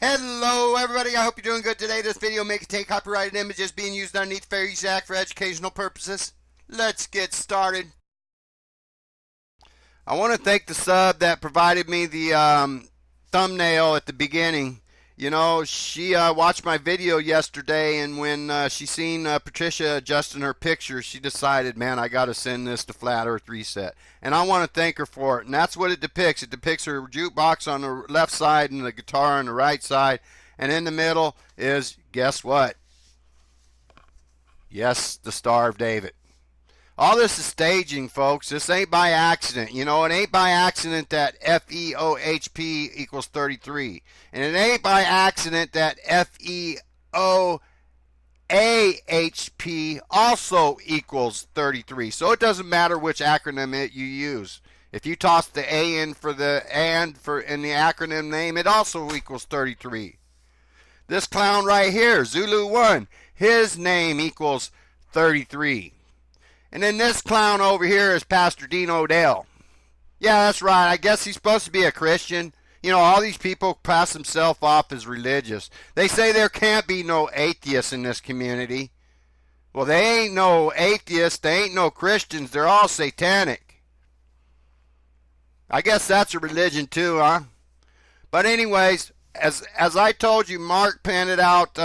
Hello everybody, I hope you're doing good today. This video may contain copyrighted images being used underneath the Fair Use Act for educational purposes. Let's get started. I want to thank the sub that provided me the thumbnail at the beginning. You know, she watched my video yesterday, and when she seen Patricia adjusting her picture, she decided, man, I got to send this to Flat Earth Reset. And I want to thank her for it. And that's what it depicts. It depicts her jukebox on the left side and the guitar on the right side. And in the middle is, guess what? Yes, the Star of David. All this is staging, folks. This ain't by accident. You know, it ain't by accident that FEOHP equals 33. And it ain't by accident that FEOAHP also equals 33. So it doesn't matter which acronym you use. If you toss the A in for the and for in the acronym name, it also equals 33. This clown right here, Zulu 1, his name equals 33. And then this clown over here is Pastor Dean Odell. Yeah, that's right. I guess he's supposed to be a Christian. You know, all these people pass themselves off as religious. They say there can't be no atheists in this community. Well, they ain't no atheists. They ain't no Christians. They're all satanic. I guess that's a religion too, huh? But anyways, as I told you, Mark painted out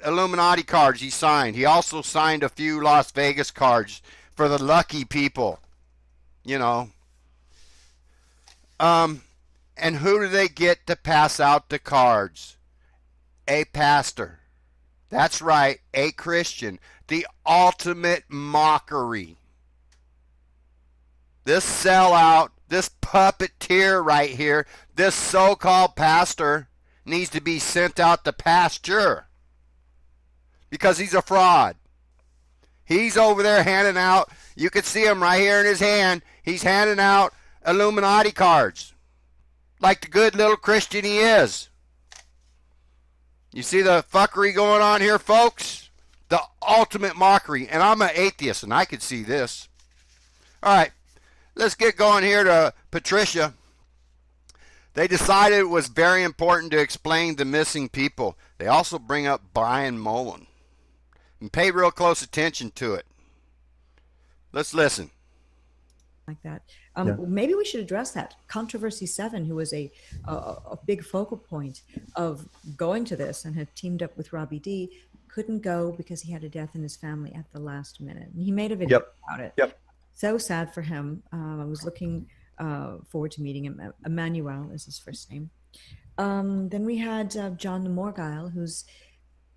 Illuminati cards he signed. He also signed a few Las Vegas cards for the lucky people, you know. And who do they get to pass out the cards? A pastor. That's right, a Christian. The ultimate mockery. This sellout, this puppeteer right here, this so-called pastor needs to be sent out to pasture because he's a fraud. He's over there handing out, you can see him right here in his hand, he's handing out Illuminati cards like the good little Christian he is. You see the fuckery going on here, folks? The ultimate mockery. And I'm an atheist, and I could see this. All right, let's get going here to Patricia. They decided it was very important to explain the missing people. They also bring up Brian Mullen. And pay real close attention to it. Let's listen. Like that. Maybe we should address that. Controversy 7, who was a big focal point of going to this and had teamed up with Robbie D, couldn't go because he had a death in his family at the last minute. And he made a video about it. So sad for him. I was looking forward to meeting him. Emmanuel is his first name. Then we had John Morgile, who's,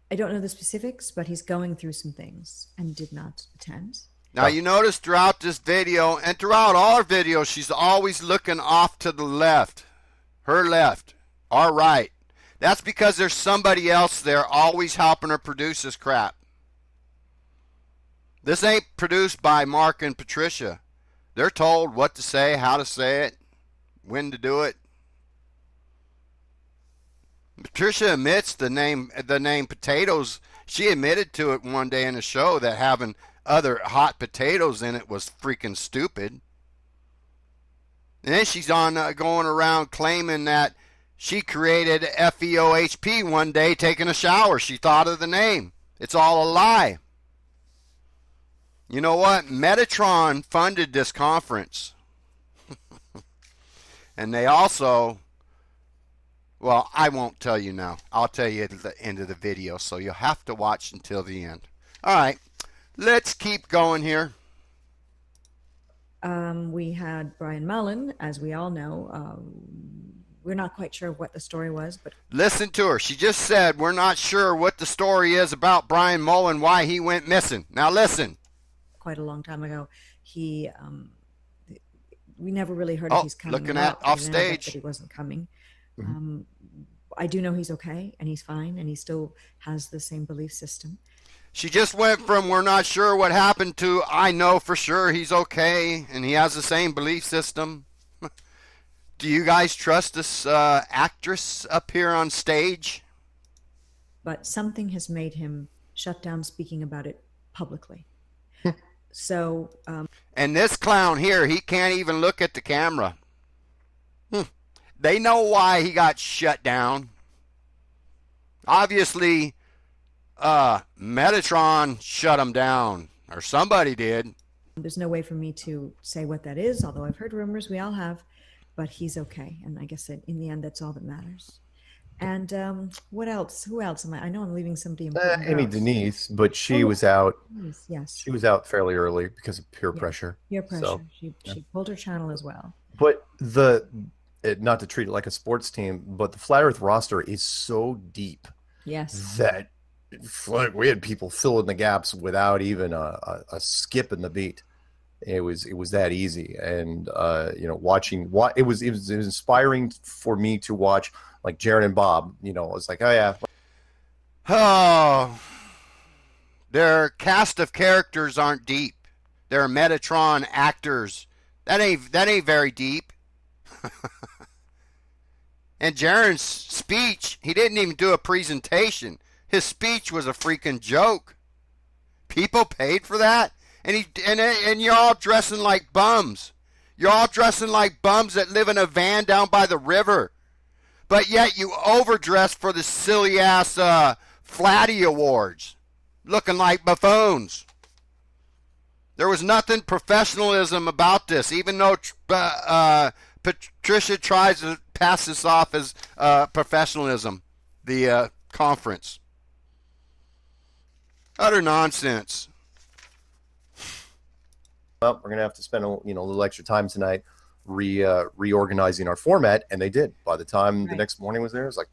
I don't know the specifics, but he's going through some things and did not attend. Now, you notice throughout this video and throughout all her videos, she's always looking off to the left. Her left, our right. That's because there's somebody else there always helping her produce this crap. This ain't produced by Mark and Patricia. They're told what to say, how to say it, when to do it. Patricia admits the name potatoes. She admitted to it one day in a show that having other hot potatoes in it was freaking stupid. And then she's on going around claiming that she created FEOHP one day taking a shower. She thought of the name. It's all a lie. You know what? Metatron funded this conference. And they also, well, I won't tell you now. I'll tell you at the end of the video, so you'll have to watch until the end. All right, let's keep going here. We had Brian Mullen, as we all know. We're not quite sure what the story was, but listen to her. She just said we're not sure what the story is about Brian Mullen, why he went missing. Now listen. Quite a long time ago, he we never really heard if he's coming. Looking at off stage, that he wasn't coming. I do know he's okay and he's fine and he still has the same belief system. She just went from we're not sure what happened to I know for sure he's okay and he has the same belief system. Do you guys trust this actress up here on stage? But something has made him shut down speaking about it publicly. So, and this clown here, he can't even look at the camera. They know why he got shut down. Obviously, Metatron shut him down, or somebody did. There's no way for me to say what that is, although I've heard rumors, we all have, but he's okay. And I guess that in the end, that's all that matters. And what else? Who else am I know I'm leaving somebody important Amy out. Denise, but she Oh, was out. yes. She was out fairly early because of peer Yeah. pressure. Peer pressure. So, She pulled her channel as well. but not to treat it like a sports team, but the Flat Earth roster is so deep Yes. that like we had people fill in the gaps without even a skip in the beat. It was that easy, and watching what it was inspiring for me to watch, like Jared and Bob. It was like, oh yeah. Oh, their cast of characters aren't deep. They're Metatron actors. That ain't very deep. And Jaren's speech, he didn't even do a presentation. His speech was a freaking joke. People paid for that, and you're all dressing like bums. You're all dressing like bums that live in a van down by the river. But yet you overdress for the silly ass Flatty Awards, looking like buffoons. There was nothing professionalism about this, even though Patricia tries to pass this off as professionalism, the conference. Utter nonsense. Well, we're gonna have to spend a little extra time tonight reorganizing our format, and they did. By the time the next morning was there, it was like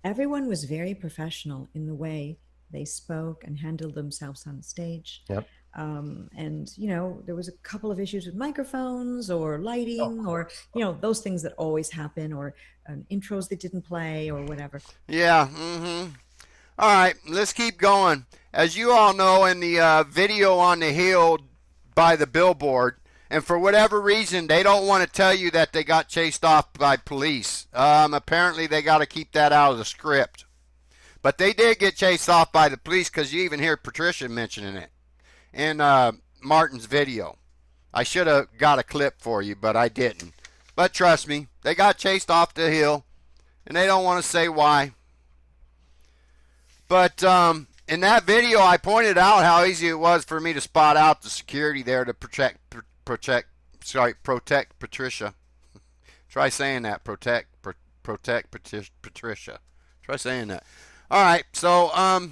everyone was very professional in the way they spoke and handled themselves on stage. Yep. And there was a couple of issues with microphones or lighting or those things that always happen, or intros that didn't play or whatever. Yeah. All right, let's keep going. As you all know, in the video on the hill by the billboard, and for whatever reason, they don't want to tell you that they got chased off by police. Apparently, they got to keep that out of the script. But they did get chased off by the police, because you even hear Patricia mentioning it in Martin's video. I should have got a clip for you, but I didn't. But trust me, they got chased off the hill, and they don't want to say why. But in that video, I pointed out how easy it was for me to spot out the security there to protect Patricia. Try saying that. Protect Patricia. Try saying that. All right, so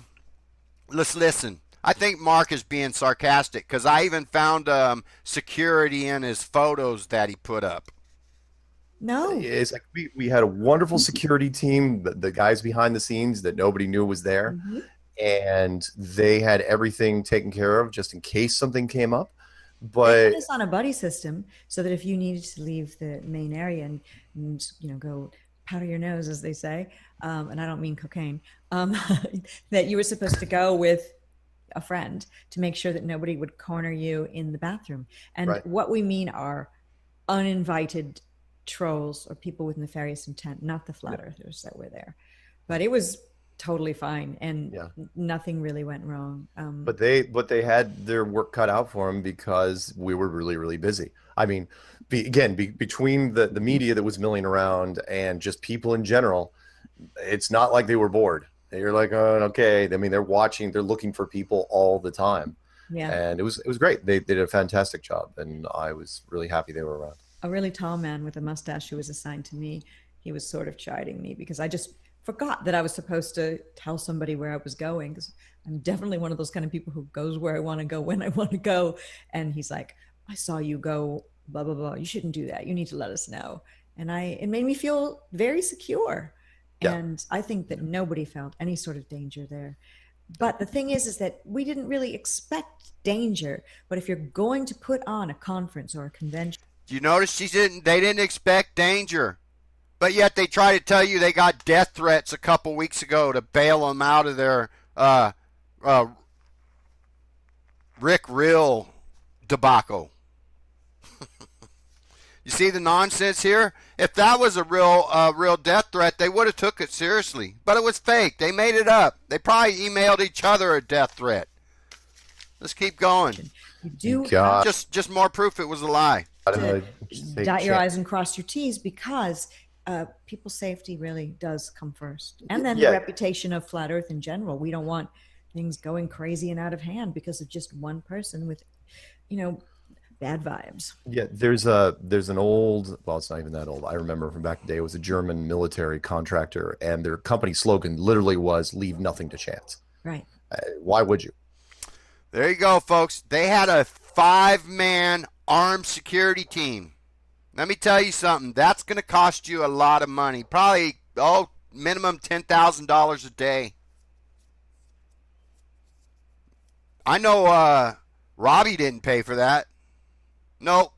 let's listen. I think Mark is being sarcastic, because I even found security in his photos that he put up. No. It's like we had a wonderful security team, the guys behind the scenes that nobody knew was there. Mm-hmm. And they had everything taken care of just in case something came up. They But put us on a buddy system so that if you needed to leave the main area and go powder your nose, as they say, and I don't mean cocaine, that you were supposed to go with a friend to make sure that nobody would corner you in the bathroom. And what we mean are uninvited trolls or people with nefarious intent, not the flat earthers that were there. But it was totally fine, and nothing really went wrong. but they had their work cut out for them because we were really, really busy. I mean, between the media that was milling around and just people in general, it's not like they were bored. You're like, oh, okay. I mean, they're watching, they're looking for people all the time. Yeah. And it was great. They did a fantastic job, and I was really happy they were around. A really tall man with a mustache who was assigned to me, he was sort of chiding me because I just forgot that I was supposed to tell somebody where I was going, because I'm definitely one of those kind of people who goes where I want to go when I want to go. And he's like, I saw you go blah blah blah, you shouldn't do that, you need to let us know. And it made me feel very secure. And I think that nobody felt any sort of danger there. But the thing is that we didn't really expect danger. But if you're going to put on a conference or a convention, you notice they didn't expect danger, but yet they try to tell you they got death threats a couple weeks ago to bail them out of their Rick Real debacle. You see the nonsense here? If that was a real death threat, they would have took it seriously. But it was fake. They made it up. They probably emailed each other a death threat. Let's keep going. you do just more proof it was a lie. to dot your I's and cross your T's, because people's safety really does come first. And then Yeah. the reputation of flat Earth in general. We don't want things going crazy and out of hand because of just one person with, bad vibes. Yeah, there's an old, well, it's not even that old. I remember from back in the day, it was a German military contractor, and their company slogan literally was "Leave nothing to chance." Right. Why would you? There you go, folks. They had a 5-man armed security team. Let me tell you something. That's going to cost you a lot of money. Probably, minimum $10,000 a day. I know Robbie didn't pay for that. Nope.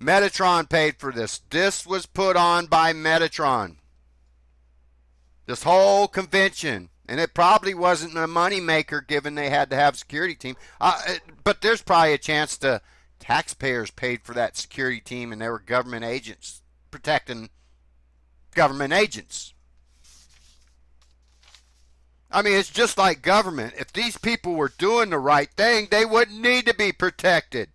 Metatron paid for this. This was put on by Metatron. This whole convention. And it probably wasn't a moneymaker given they had to have a security team. But there's probably a chance the taxpayers paid for that security team and they were government agents protecting government agents. I mean, it's just like government. If these people were doing the right thing, they wouldn't need to be protected.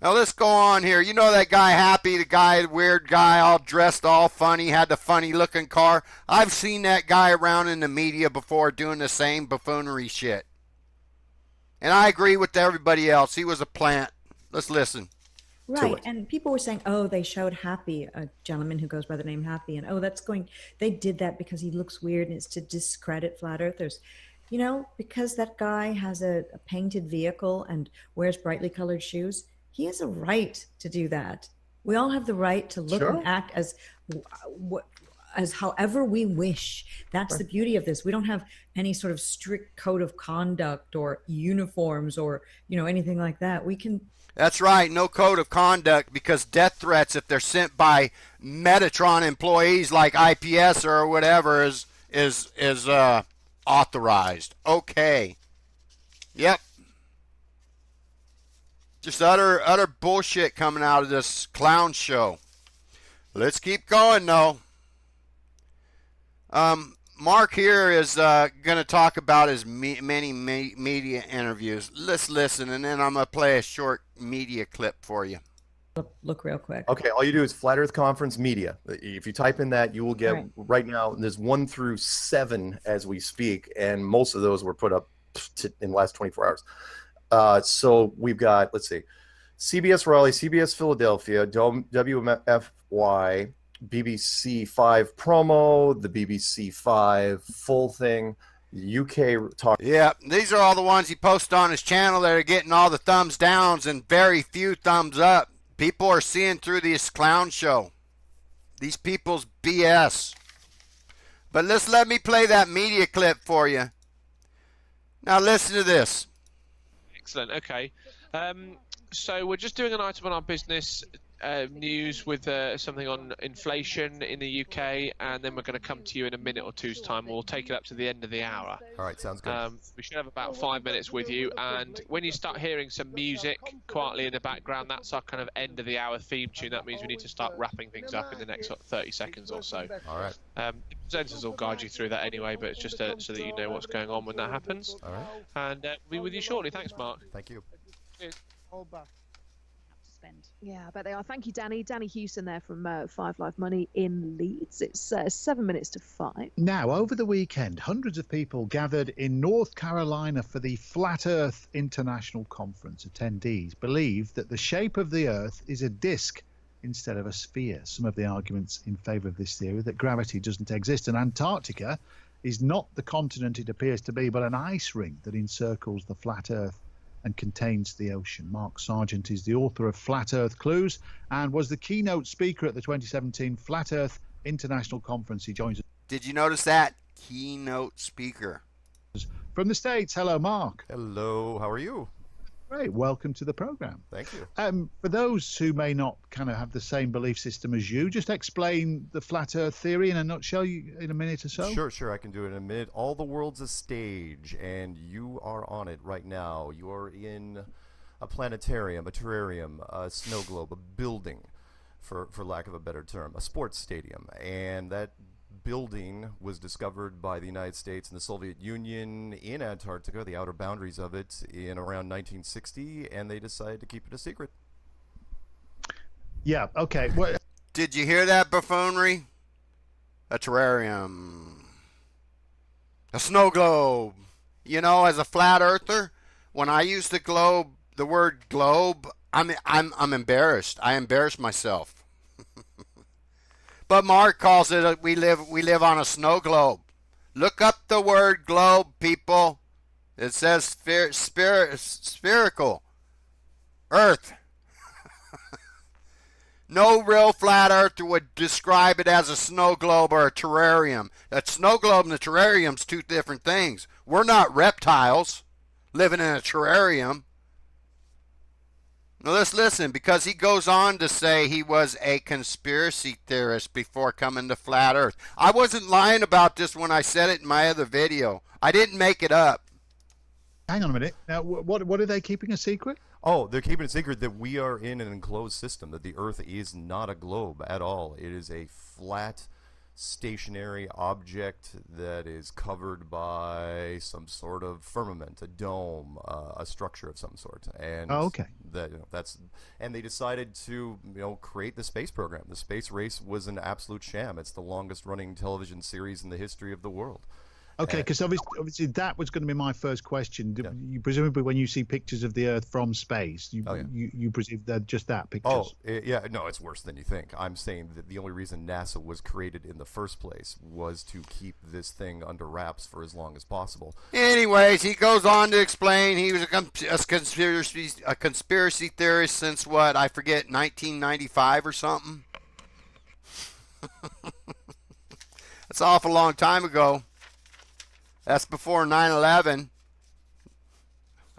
Now, let's go on here. You know that guy Happy, the weird guy, all dressed all funny, had the funny-looking car? I've seen that guy around in the media before doing the same buffoonery shit. And I agree with everybody else. He was a plant. Let's listen. Right, and people were saying, they showed Happy, a gentleman who goes by the name Happy, and they did that because he looks weird and it's to discredit flat earthers. Because that guy has a painted vehicle and wears brightly colored shoes, he has a right to do that. We all have the right to look and act as however we wish. That's the beauty of this. We don't have any sort of strict code of conduct or uniforms or, anything like that. We can... That's right, no code of conduct, because death threats, if they're sent by Metatron employees like IPS or whatever, is authorized. Okay. Yep. Just utter bullshit coming out of this clown show. Let's keep going, though. Mark here is going to talk about his many media interviews. Let's listen, and then I'm going to play a short media clip for you. Look real quick. Okay, all you do is Flat Earth Conference Media. If you type in that, you will get right now. There's 1 through 7 as we speak, and most of those were put up in the last 24 hours. So we've got, let's see, CBS Raleigh, CBS Philadelphia, WFY, BBC 5 promo, the BBC 5 full thing, UK talk. Yeah, these are all the ones he posts on his channel that are getting all the thumbs downs and very few thumbs up. People are seeing through this clown show. These people's BS. But let me play that media clip for you. Now listen to this. Excellent. Okay. So we're just doing an item on our business news with something on inflation in the UK, and then we're going to come to you in a minute or two's time. We'll take it up to the end of the hour. All right, sounds good. We should have about 5 minutes with you, and when you start hearing some music quietly in the background, that's our kind of end of the hour theme tune. That means we need to start wrapping things up in the next 30 seconds or so. All right. The presenters will guide you through that anyway, but it's just so that you know what's going on when that happens. All right. And we'll be with you shortly. Thanks, Mark. Thank you. Cheers. Yeah, I bet they are. Thank you, Danny. Danny Houston there from 5 Live Money in Leeds. It's 7 minutes to 5. Now, over the weekend, hundreds of people gathered in North Carolina for the Flat Earth International Conference. Attendees believe that the shape of the Earth is a disk instead of a sphere. Some of the arguments in favour of this theory that gravity doesn't exist and Antarctica is not the continent it appears to be, but an ice ring that encircles the flat Earth and contains the ocean. Mark Sargent is the author of Flat Earth Clues and was the keynote speaker at the 2017 Flat Earth International Conference. He joins us. Did you notice that? Keynote speaker. From the States. Hello, Mark. Hello, how are you? Great. Welcome to the program. Thank you. For those who may not kind of have the same belief system as you, just explain the flat Earth theory in a nutshell in a minute or so. Sure. I can do it in a minute. All the world's a stage, and you are on it right now. You are in a planetarium, a terrarium, a snow globe, a building, for lack of a better term, a sports stadium, and that building was discovered by the United States and the Soviet Union in Antarctica, the outer boundaries of it, in around 1960, and they decided to keep it a secret. Yeah. Okay. Well, Did you hear that buffoonery? A terrarium. A snow globe. You know, as a flat earther, when I use the word globe, I'm embarrassed. I embarrass myself. But Mark calls it we live on a snow globe. Look up the word globe, people. It says spherical Earth. No real flat earther would describe it as a snow globe or a terrarium. That snow globe and the terrarium's two different things. We're not reptiles living in a terrarium. Now let's listen, because he goes on to say he was a conspiracy theorist before coming to flat earth. I wasn't lying about this when I said it in my other video. I didn't make it up. hang on a minute. Now, what are they keeping a secret? Oh, they're keeping it secret that we are in an enclosed system, that the Earth is not a globe at all. It is a flat, stationary object that is covered by some sort of firmament, a dome, a structure of some sort. And okay. And they decided to create the space program. The space race was an absolute sham. It's the longest running television series in the history of the world. Okay, because obviously that was going to be my first question. Yeah. You presumably, when you see pictures of the Earth from space, you presume they're just that pictures. Oh, yeah, no, it's worse than you think. I'm saying that the only reason NASA was created in the first place was to keep this thing under wraps for as long as possible. Anyways, he goes on to explain he was a conspiracy theorist since what, I forget, 1995 or something. That's an awful long time ago. That's before 9/11.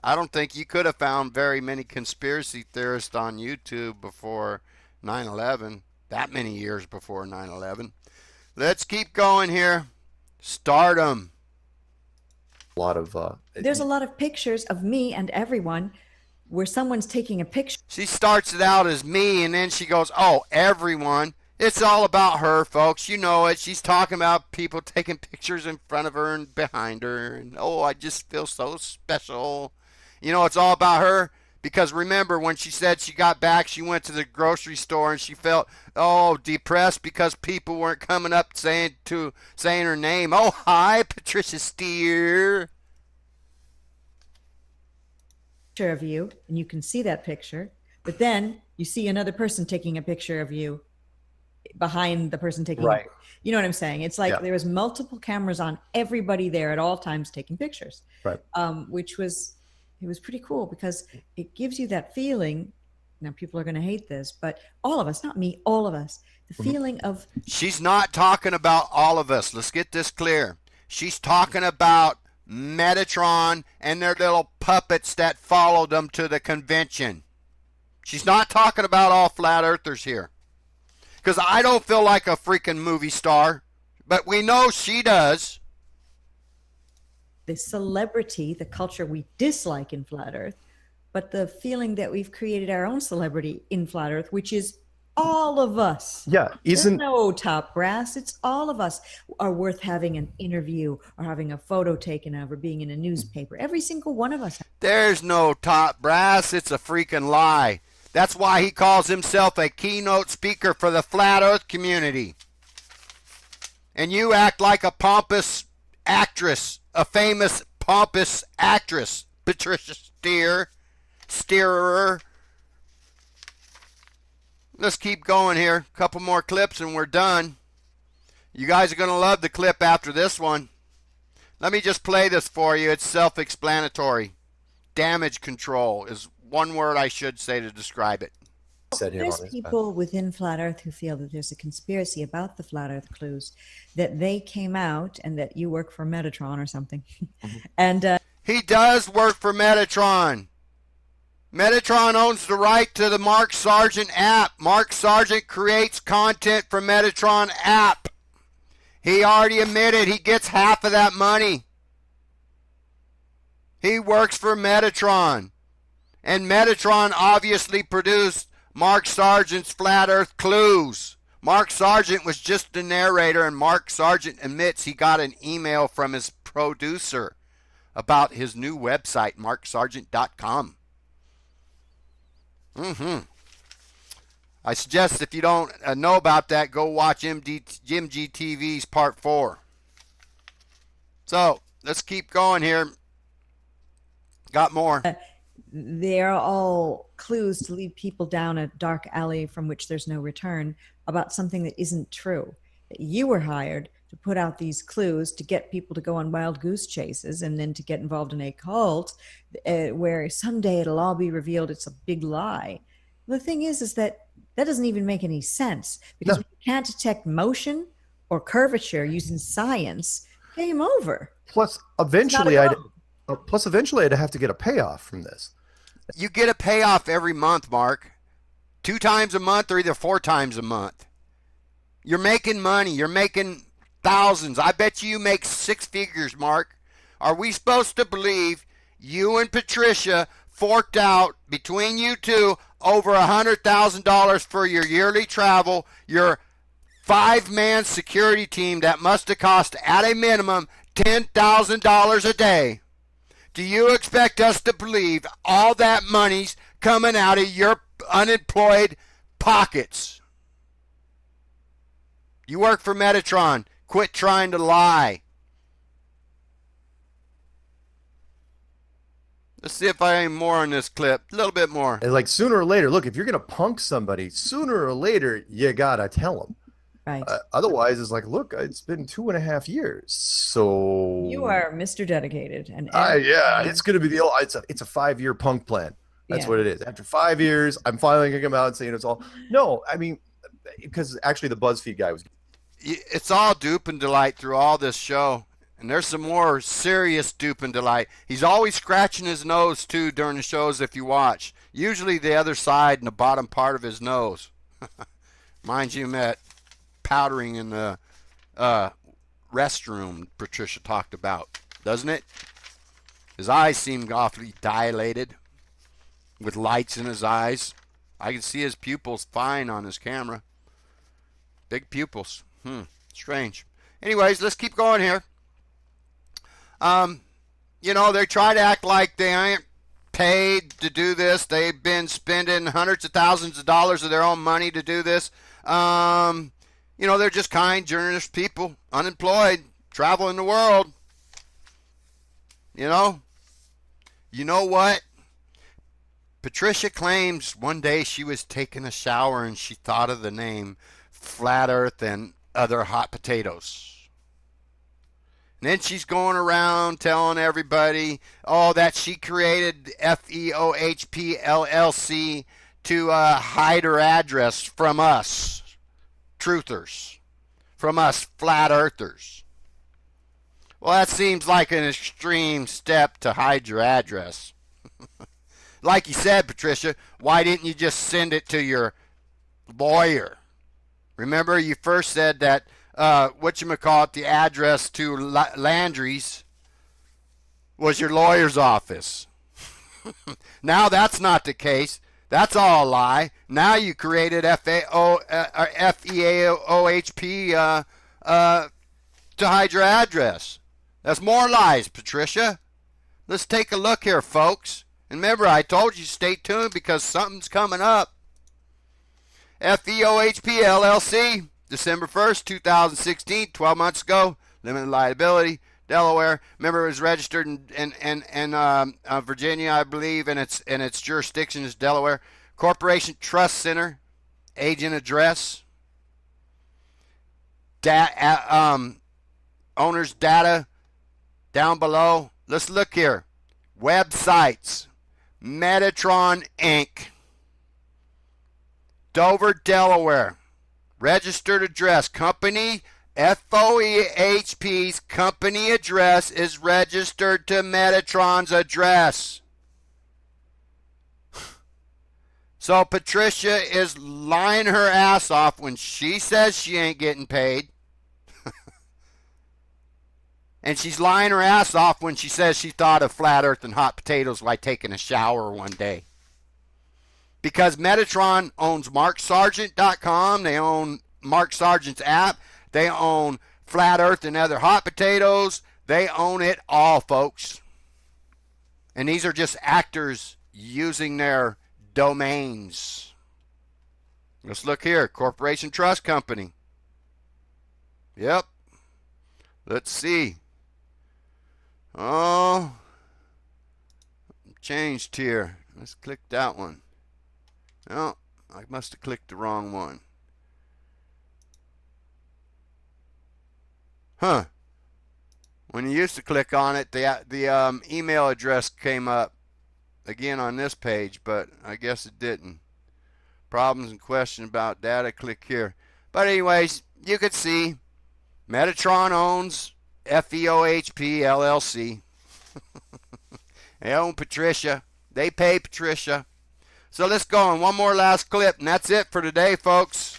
I don't think you could have found very many conspiracy theorists on YouTube before 9/11. That many years before 9/11. Let's keep going here. Stardom. There's a lot of pictures of me and everyone where someone's taking a picture. She starts it out as me, and then she goes, oh, everyone. It's all about her, folks. You know it. She's talking about people taking pictures in front of her and behind her. And, oh, I just feel so special. You know, it's all about her. Because remember, when she said she got back, she went to the grocery store and she felt, depressed because people weren't coming up saying her name. Oh, hi, Patricia Steer. Picture of you, and you can see that picture. But then you see another person taking a picture of you behind the person taking right. You know what I'm saying? It's like there was multiple cameras on everybody there at all times taking pictures. Right. Which was pretty cool because it gives you that feeling. Now people are going to hate this, but all of us, not me, all of us, the feeling of. She's not talking about all of us. Let's get this clear. She's talking about Metatron and their little puppets that followed them to the convention. She's not talking about all flat earthers here. Because I don't feel like a freaking movie star, but we know she does. The celebrity, the culture we dislike in Flat Earth, but the feeling that we've created our own celebrity in Flat Earth, which is all of us. Yeah, There's no top brass. It's all of us are worth having an interview or having a photo taken of or being in a newspaper. Every single one of us. There's no top brass. It's a freaking lie. That's why he calls himself a keynote speaker for the Flat Earth community. And you act like a pompous actress, a famous pompous actress, Patricia Steerer. Let's keep going here. A couple more clips and we're done. You guys are going to love the clip after this one. Let me just play this for you. It's self-explanatory. Damage control is one word I should say to describe it. There's people within Flat Earth who feel that there's a conspiracy about the Flat Earth clues, that they came out and that you work for Metatron or something. And he does work for Metatron. Metatron owns the right to the Mark Sargent app. Mark Sargent creates content for Metatron app. He already admitted he gets half of that money. He works for Metatron. And Metatron obviously produced Mark Sargent's Flat Earth Clues. Mark Sargent was just the narrator, and Mark Sargent admits he got an email from his producer about his new website, marksargent.com. I suggest if you don't know about that, go watch MGTV's Part 4. So let's keep going here. Got more. They're all clues to lead people down a dark alley from which there's no return about something that isn't true. That you were hired to put out these clues to get people to go on wild goose chases and then to get involved in a cult where someday it'll all be revealed it's a big lie. The thing is that doesn't even make any sense because when you can't detect motion or curvature using science, game over. Plus, eventually I'd have to get a payoff from this. You get a payoff every month, Mark. 2 times a month or either 4 times a month. You're making money. You're making thousands. I bet you make 6 figures, Mark. Are we supposed to believe you and Patricia forked out between you two over $100,000 for your yearly travel, your 5-man security team that must have cost at a minimum $10,000 a day? Do you expect us to believe all that money's coming out of your unemployed pockets? You work for Metatron. Quit trying to lie. Let's see if I have more on this clip. A little bit more. And like sooner or later, look, if you're going to punk somebody, sooner or later, you got to tell them. Right. Otherwise, it's like, look, it's been 2.5 years. So you are Mr. Dedicated. And yeah, it's going to be it's a 5-year punk plan. That's what it is. After 5 years, I'm finally going to come out and saying it's all. No, I mean, because actually the BuzzFeed guy was. It's all dupe and delight through all this show. And there's some more serious dupe and delight. He's always scratching his nose, too, during the shows if you watch. Usually the other side and the bottom part of his nose. Mind you, that powdering in the restroom Patricia talked about, doesn't it? His eyes seem awfully dilated with lights in his eyes. I can see his pupils fine on his camera. Big pupils. Strange. Anyways, let's keep going here. They try to act like they ain't paid to do this. They've been spending hundreds of thousands of dollars of their own money to do this. They're just kind, generous people, unemployed, traveling the world. You know what? Patricia claims one day she was taking a shower and she thought of the name Flat Earth and other hot potatoes. And then she's going around telling everybody, that she created FEOHP LLC to hide her address from us, truthers, from us flat earthers. Well, that seems like an extreme step to hide your address. Like you said, Patricia, why didn't you just send it to your lawyer? Remember, you first said that the address to Landry's was your lawyer's office. Now that's not the case. That's all a lie. Now you created FEAOHP to hide your address. That's more lies, Patricia. Let's take a look here, folks. And remember, I told you stay tuned because something's coming up. FEOHP LLC. December 1st, 2016, 12 months ago, limited liability, Delaware. Remember, it was registered in Virginia, I believe, and its jurisdiction is Delaware. Corporation Trust Center, agent address, owner's data down below. Let's look here. Websites, Metatron Inc., Dover, Delaware. Registered address, company, FOEHP's company address is registered to Metatron's address. So Patricia is lying her ass off when she says she ain't getting paid. And she's lying her ass off when she says she thought of flat earth and hot potatoes while taking a shower one day. Because Metatron owns MarkSargent.com. They own Mark Sargent's app. They own Flat Earth and other hot potatoes. They own it all, folks. And these are just actors using their domains. Let's look here. Corporation Trust Company. Yep. Let's see. Oh, changed here. Let's click that one. Oh, I must have clicked the wrong one. Huh. When you used to click on it, the email address came up again on this page, but I guess it didn't. Problems and questions about data, click here. But anyways, you could see Metatron owns FEOHP LLC. They own Patricia. They pay Patricia. So let's go on one more last clip, and that's it for today, folks.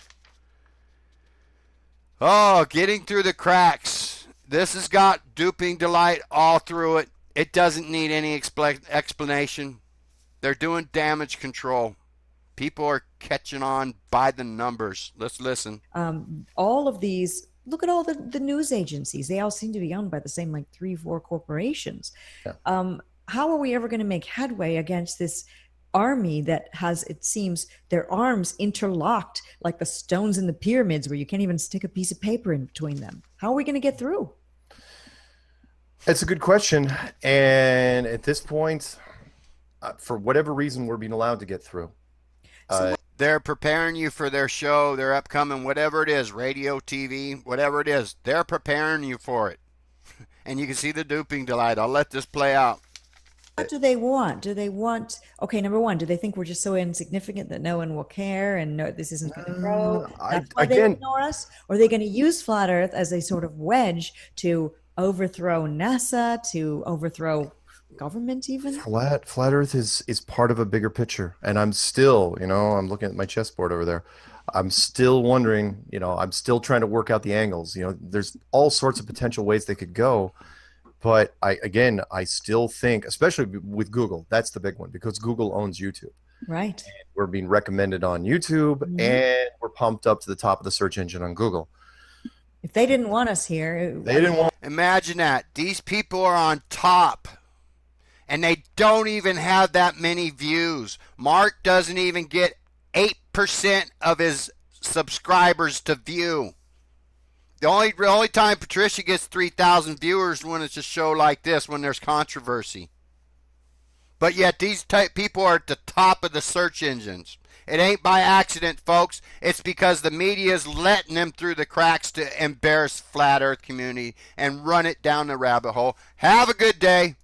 Oh, getting through the cracks. This has got duping delight all through it. It doesn't need any explanation. They're doing damage control. People are catching on by the numbers. Let's listen. All of these, look at all the news agencies. They all seem to be owned by the same, like 3-4 corporations. Yeah. How are we ever going to make headway against this army that has, it seems, their arms interlocked like the stones in the pyramids where you can't even stick a piece of paper in between them? How are we going to get through? It's a good question. And at this point, for whatever reason, we're being allowed to get through. They're preparing you for their show, their upcoming, whatever it is, radio, TV, whatever it is. They're preparing you for it. And you can see the duping delight. I'll let this play out. What do they want? Do they want, okay, number one, do they think we're just so insignificant that no one will care and no, this isn't going to grow? That's why they ignore us? Or are they going to use Flat Earth as a sort of wedge to overthrow NASA, to overthrow government even? Flat Earth is part of a bigger picture. And I'm still, I'm looking at my chessboard over there. I'm still wondering, I'm still trying to work out the angles. There's all sorts of potential ways they could go. But I still think, especially with Google, that's the big one because Google owns YouTube. Right. And we're being recommended on YouTube and we're pumped up to the top of the search engine on Google. If they didn't want us here. They didn't want. Imagine that. These people are on top and they don't even have that many views. Mark doesn't even get 8% of his subscribers to view. The only time Patricia gets 3,000 viewers when it's a show like this, when there's controversy. But yet these people are at the top of the search engines. It ain't by accident, folks. It's because the media is letting them through the cracks to embarrass Flat Earth community and run it down the rabbit hole. Have a good day.